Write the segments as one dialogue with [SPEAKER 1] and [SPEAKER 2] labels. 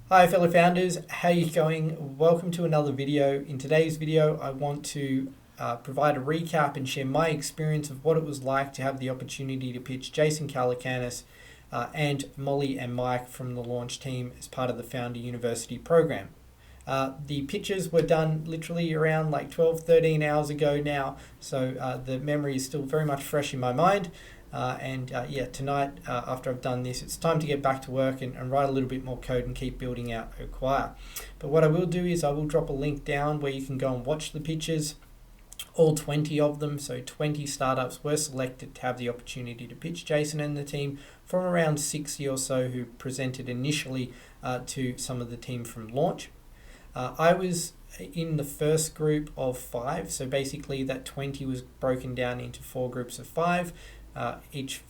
[SPEAKER 1] Hi fellow founders, how you going? Welcome to another video. In today's video, I want to provide a recap and share my experience of what it was like to have the opportunity to pitch Jason Calacanis and Molly and Mike from the launch team as part of the Founder University program. The pitches were done literally around like 12, 13 hours ago now, so the memory is still very much fresh in my mind. Tonight, after I've done this, it's time to get back to work and write a little bit more code and keep building out Oqire. But what I will do is I will drop a link down where you can go and watch the pitches, all 20 of them. So 20 startups were selected to have the opportunity to pitch Jason and the team from around 60 or so who presented initially to some of the team from launch. I was in the first group of 5, so basically that 20 was broken down into 4 groups of 5. Each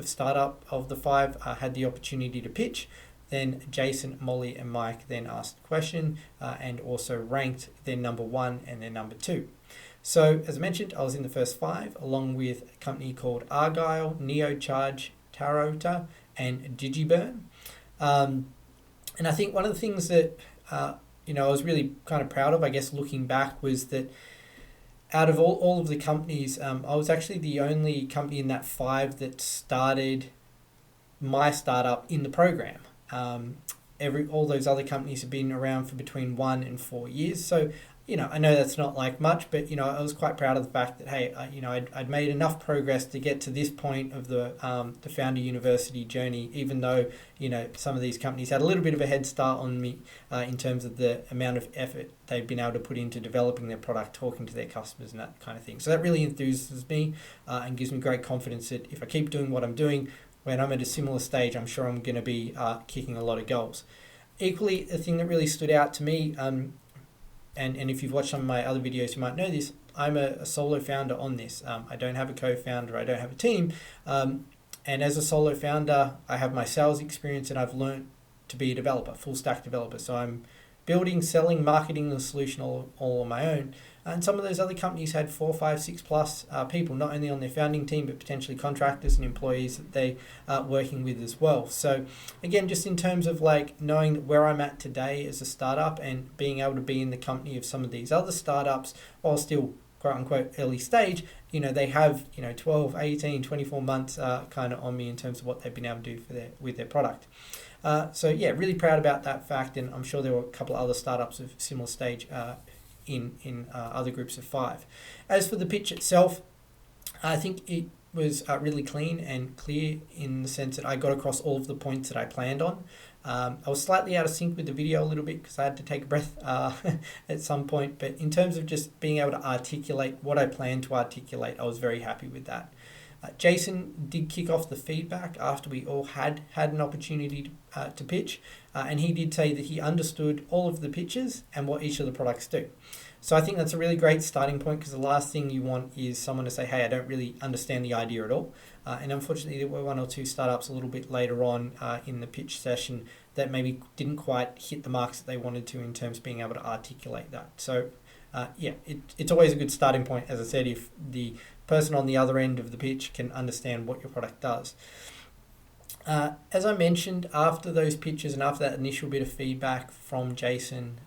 [SPEAKER 1] startup of the 5 had the opportunity to pitch. Then Jason, Molly and Mike then asked the question and also ranked their number 1 and their number 2. So as I mentioned, I was in the first 5 along with a company called Oqire, NeoCharge, Tarota and Digiburn. And I think one of the things that I was really kind of proud of, I guess looking back, was that out of all of the companies, I was actually the only company in that 5 that started my startup in the program. All those other companies have been around for between 1 and 4 years. So, I know that's not like much, but, I was quite proud of the fact that, hey, I'd made enough progress to get to this point of the Founder University journey, even though, some of these companies had a little bit of a head start on me in terms of the amount of effort they've been able to put into developing their product, talking to their customers and that kind of thing. So that really enthuses me and gives me great confidence that if I keep doing what I'm doing, when I'm at a similar stage, I'm sure I'm going to be kicking a lot of goals. Equally, the thing that really stood out to me, and if you've watched some of my other videos, you might know this, I'm a solo founder on this. I don't have a co-founder, I don't have a team. And as a solo founder, I have my sales experience and I've learned to be a developer, full stack developer. So I'm building, selling, marketing the solution all on my own. And some of those other companies had 4, 5, 6 plus people, not only on their founding team, but potentially contractors and employees that they are working with as well. So again, just in terms of like knowing where I'm at today as a startup and being able to be in the company of some of these other startups while still quote unquote early stage, they have, 12, 18, 24 months kind of on me in terms of what they've been able to do with their product. Really proud about that fact, and I'm sure there were a couple of other startups of similar stage in other groups of 5. As for the pitch itself, I think it was really clean and clear in the sense that I got across all of the points that I planned on. I was slightly out of sync with the video a little bit because I had to take a breath at some point, but in terms of just being able to articulate what I planned to articulate, I was very happy with that. Jason did kick off the feedback after we all had an opportunity to pitch, and he did say that he understood all of the pitches and what each of the products do. So I think that's a really great starting point, because the last thing you want is someone to say, hey, I don't really understand the idea at all. And unfortunately, there were 1 or 2 startups a little bit later on in the pitch session that maybe didn't quite hit the marks that they wanted to in terms of being able to articulate that. So it's always a good starting point, as I said, if the person on the other end of the pitch can understand what your product does. As I mentioned, after those pitches and after that initial bit of feedback from Jason,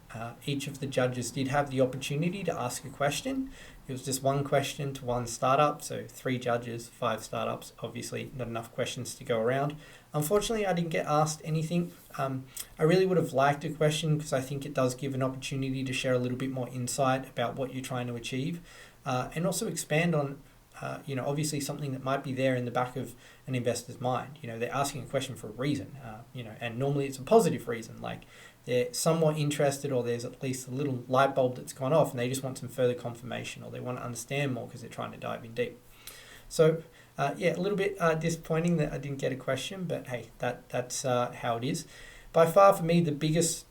[SPEAKER 1] each of the judges did have the opportunity to ask a question. It was just 1 question to 1 startup, so 3 judges, 5 startups, obviously not enough questions to go around. Unfortunately, I didn't get asked anything. I really would have liked a question, because I think it does give an opportunity to share a little bit more insight about what you're trying to achieve, and also expand on obviously something that might be there in the back of an investor's mind. They're asking a question for a reason, and normally it's a positive reason, like they're somewhat interested, or there's at least a little light bulb that's gone off and they just want some further confirmation, or they want to understand more because they're trying to dive in deep. So a little bit disappointing that I didn't get a question, but hey, that's how it is. By far for me, the biggest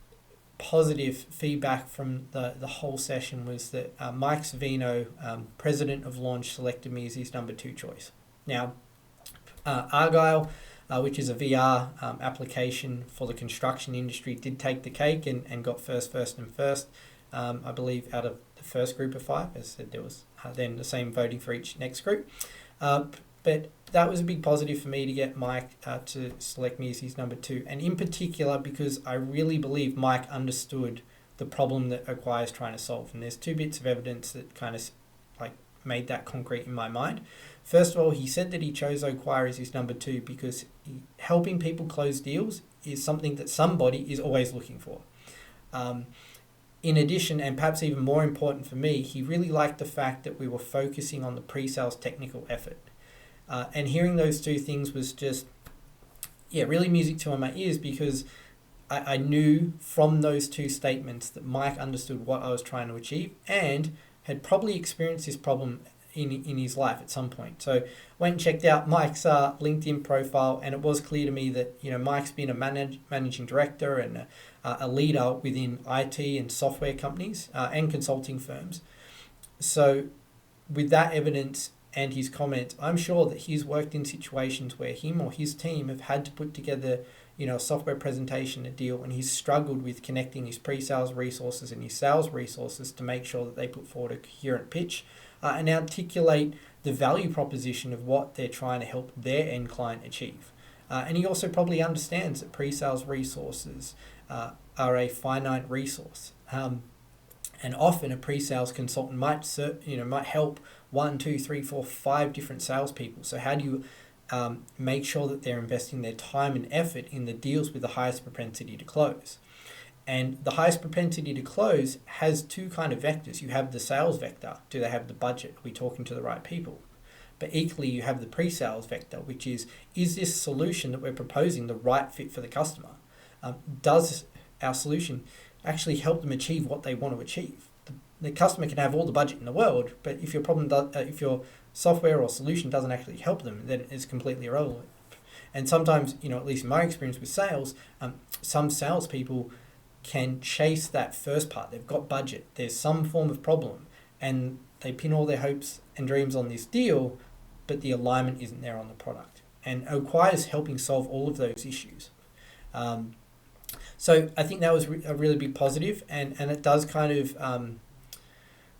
[SPEAKER 1] positive feedback from the whole session was that Mike Savino, president of Launch, selected me as his number 2 choice. Now, Argyle, which is a VR application for the construction industry, did take the cake and got first, I believe, out of the first group of 5. As I said, there was then the same voting for each next group. But that was a big positive for me to get Mike to select me as his number 2. And in particular, because I really believe Mike understood the problem that Oqire is trying to solve. And there's 2 bits of evidence that kind of like made that concrete in my mind. First of all, he said that he chose Oqire as his number 2 because helping people close deals is something that somebody is always looking for. In addition, and perhaps even more important for me, he really liked the fact that we were focusing on the pre-sales technical effort. And hearing those 2 things was just, really music to my ears, because I knew from those 2 statements that Mike understood what I was trying to achieve and had probably experienced this problem in his life at some point. So went and checked out Mike's LinkedIn profile, and it was clear to me that Mike's been a managing director and a leader within IT and software companies and consulting firms. So with that evidence and his comments, I'm sure that he's worked in situations where him or his team have had to put together a software presentation, a deal, and he's struggled with connecting his pre-sales resources and his sales resources to make sure that they put forward a coherent pitch and articulate the value proposition of what they're trying to help their end client achieve. And he also probably understands that pre-sales resources are a finite resource. And often a pre-sales consultant might help 1, 2, 3, 4, 5 different salespeople. So how do you make sure that they're investing their time and effort in the deals with the highest propensity to close? And the highest propensity to close has 2 kind of vectors. You have the sales vector. Do they have the budget? Are we talking to the right people? But equally, you have the pre-sales vector, which is this solution that we're proposing the right fit for the customer? Does our solution actually help them achieve what they want to achieve? The customer can have all the budget in the world, but if if your software or solution doesn't actually help them, then it's completely irrelevant. And sometimes, at least in my experience with sales, some salespeople can chase that first part. They've got budget, there's some form of problem, and they pin all their hopes and dreams on this deal, but the alignment isn't there on the product. And Oqire is helping solve all of those issues. So I think that was a really big positive, and it does kind of,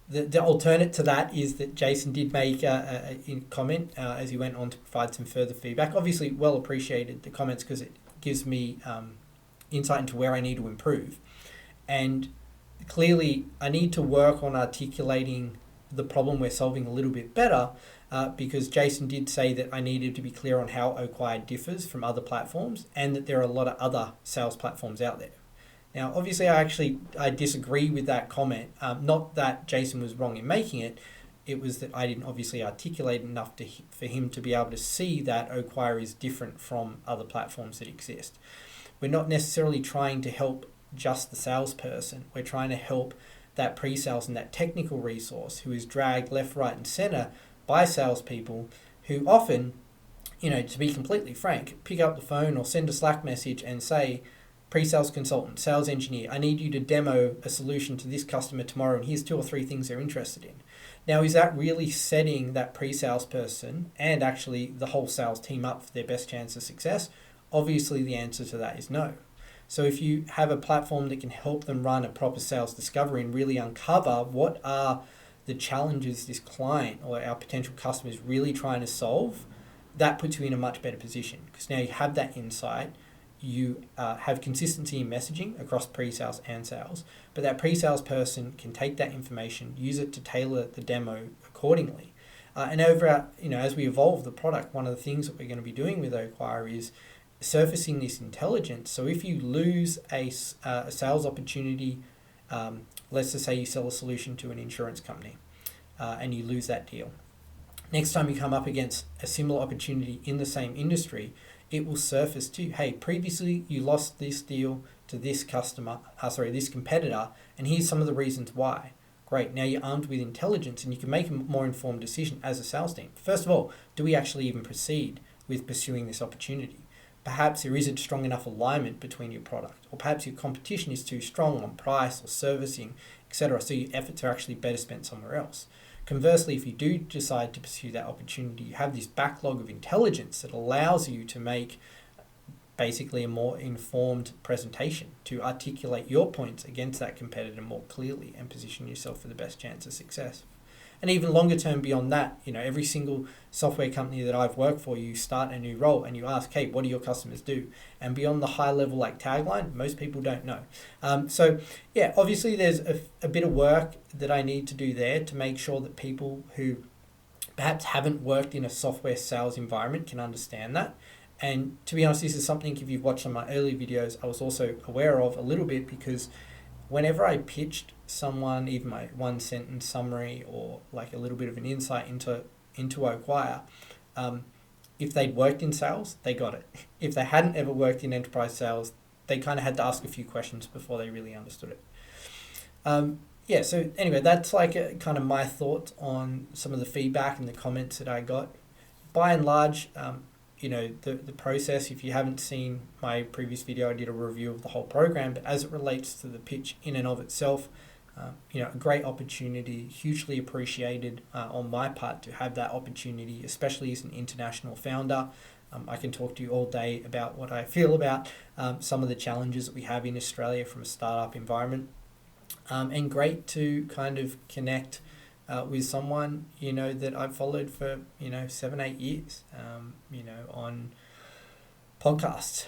[SPEAKER 1] the alternate to that is that Jason did make a comment as he went on to provide some further feedback. Obviously, well appreciated the comments because it gives me insight into where I need to improve. And clearly, I need to work on articulating the problem we're solving a little bit better because Jason did say that I needed to be clear on how Oqire differs from other platforms and that there are a lot of other sales platforms out there. Now, obviously, I disagree with that comment. Not that Jason was wrong in making it. It was that I didn't obviously articulate enough for him to be able to see that Oqire is different from other platforms that exist. We're not necessarily trying to help just the salesperson. We're trying to help that pre-sales and that technical resource who is dragged left, right, and center by salespeople who often, to be completely frank, pick up the phone or send a Slack message and say, pre-sales consultant, sales engineer, I need you to demo a solution to this customer tomorrow, and here's 2 or 3 things they're interested in. Now, is that really setting that pre-sales person and actually the whole sales team up for their best chance of success? Obviously, the answer to that is no. So if you have a platform that can help them run a proper sales discovery and really uncover what are the challenges this client or our potential customer is really trying to solve, that puts you in a much better position because now you have that insight. You have consistency in messaging across pre-sales and sales, but that pre-sales person can take that information, use it to tailor the demo accordingly. And as we evolve the product, one of the things that we're going to be doing with Oqire is surfacing this intelligence. So if you lose a sales opportunity, let's just say you sell a solution to an insurance company and you lose that deal. Next time you come up against a similar opportunity in the same industry, it will surface to you, hey, previously you lost this deal to this this competitor, and here's some of the reasons why. Great, now you're armed with intelligence and you can make a more informed decision as a sales team. First of all, do we actually even proceed with pursuing this opportunity? Perhaps there isn't strong enough alignment between your product, or perhaps your competition is too strong on price or servicing, etc., so your efforts are actually better spent somewhere else. Conversely, if you do decide to pursue that opportunity, you have this backlog of intelligence that allows you to make basically a more informed presentation to articulate your points against that competitor more clearly and position yourself for the best chance of success. And even longer term beyond that, every single software company that I've worked for, you start a new role and you ask, hey, what do your customers do? And beyond the high level like tagline, most people don't know. So yeah, obviously there's a bit of work that I need to do there to make sure that people who perhaps haven't worked in a software sales environment can understand that. And to be honest, this is something, if you've watched some of my early videos, I was also aware of a little bit, because whenever I pitched someone, even my one sentence summary or like a little bit of an insight into Oqire, if they'd worked in sales, they got it. If they hadn't ever worked in enterprise sales, they kind of had to ask a few questions before they really understood it. Yeah, so anyway, that's like kind of my thoughts on some of the feedback and the comments that I got. By and large, the process, if you haven't seen my previous video, I did a review of the whole program, but as it relates to the pitch in and of itself, a great opportunity, hugely appreciated on my part to have that opportunity, especially as an international founder. I can talk to you all day about what I feel about some of the challenges that we have in Australia from a startup environment. And great to kind of connect with someone, that I've followed for, 7-8 years, on podcasts,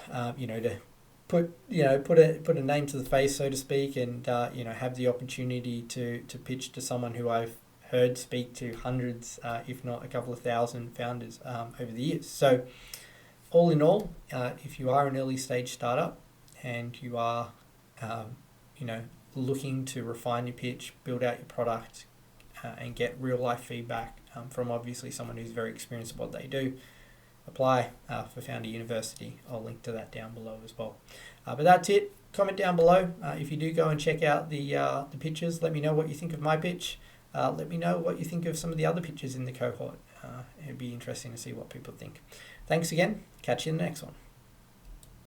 [SPEAKER 1] to put a name to the face, so to speak, and, have the opportunity to pitch to someone who I've heard speak to hundreds, if not a couple of thousand founders over the years. So all in all, if you are an early stage startup and you are, looking to refine your pitch, build out your product, and get real life feedback from obviously someone who's very experienced at what they do, apply for Founder University. I'll link to that down below as well. But that's it. Comment down below if you do go and check out the pitches. Let me know what you think of my pitch. Let me know what you think of some of the other pitches in the cohort. It'd be interesting to see what people think. Thanks again. Catch you in the next one.